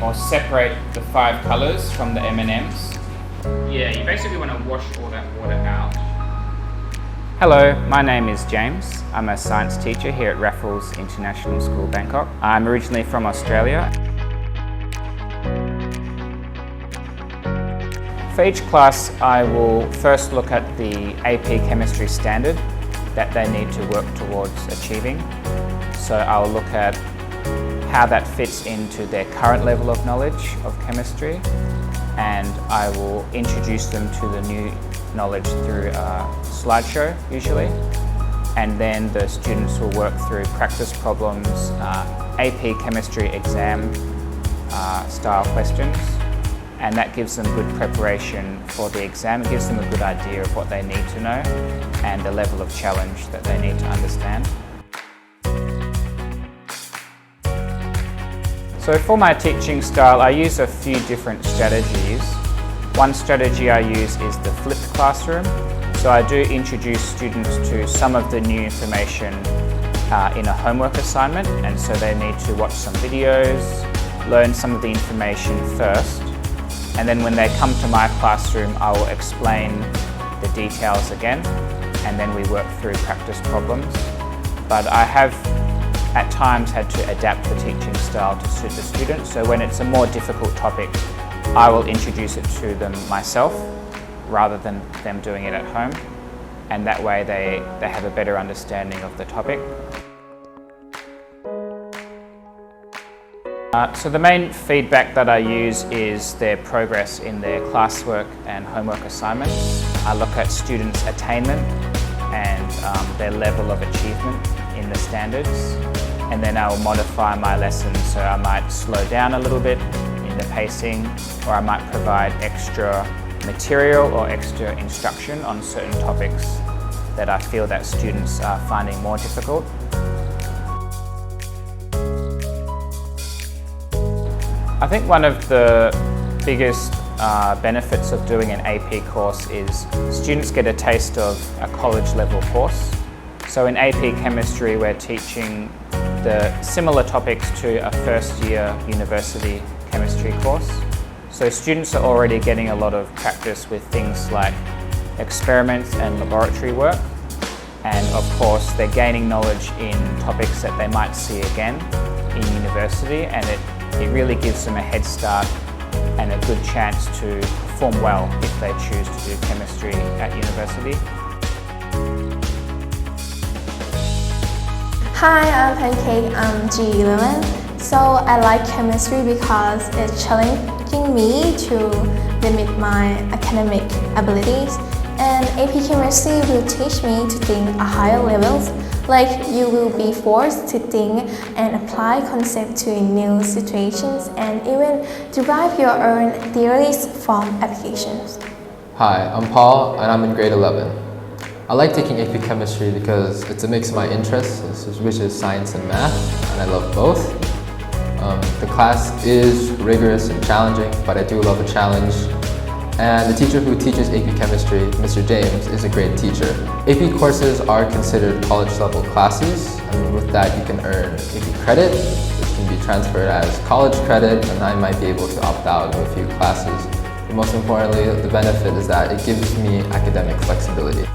or separate the 5 colours from the M&Ms. Yeah, you basically want to wash all that water out. Hello, my name is James. I'm a science teacher here at Raffles International School, Bangkok. I'm originally from Australia. For each class, I will first look at the AP Chemistry standard that they need to work towards achieving. So I'll look at how that fits into their current level of knowledge of chemistry, and I will introduce them to the new knowledge through a slideshow usually, and then the students will work through practice problems, AP Chemistry exam style questions, and that gives them good preparation for the exam. It gives them a good idea of what they need to know and the level of challenge that they need to understand. So for my teaching style, I use a few different strategies. One strategy I use is the flipped classroom. So I do introduce students to some of the new information in a homework assignment, and so they need to watch some videos, learn some of the information first, and then when they come to my classroom I will explain the details again, and then we work through practice problems. But I have at times had to adapt the teaching style to suit the students, so when it's a more difficult topic I will introduce it to them myself rather than them doing it at home, and that way they have a better understanding of the topic. So the main feedback that I use is their progress in their classwork and homework assignments. I look at students' attainment and their level of achievement in the standards, and then I will modify my lessons, so I might slow down a little bit in the pacing, or I might provide extra material or extra instruction on certain topics that I feel that students are finding more difficult. I think one of the biggest benefits of doing an AP course is students get a taste of a college level course. So in AP Chemistry we're teaching the similar topics to a first year university chemistry course. So students are already getting a lot of practice with things like experiments and laboratory work, and of course they're gaining knowledge in topics that they might see again in university, and it really gives them a head start and a good chance to perform well if they choose to do chemistry at university. Hi, I'm Pancake, I'm G11. So I like chemistry because it's challenging me to limit my academic abilities, and AP Chemistry will teach me to think at higher levels. Like, you will be forced to think and apply concepts to new situations and even derive your own theories from applications. Hi, I'm Paul and I'm in grade 11. I like taking AP Chemistry because it's a mix of my interests, which is science and math, and I love both. The class is rigorous and challenging, but I do love a challenge. And the teacher who teaches AP Chemistry, Mr. James, is a great teacher. AP courses are considered college-level classes, and with that you can earn AP credit, which can be transferred as college credit, and I might be able to opt out of a few classes. But most importantly, the benefit is that it gives me academic flexibility.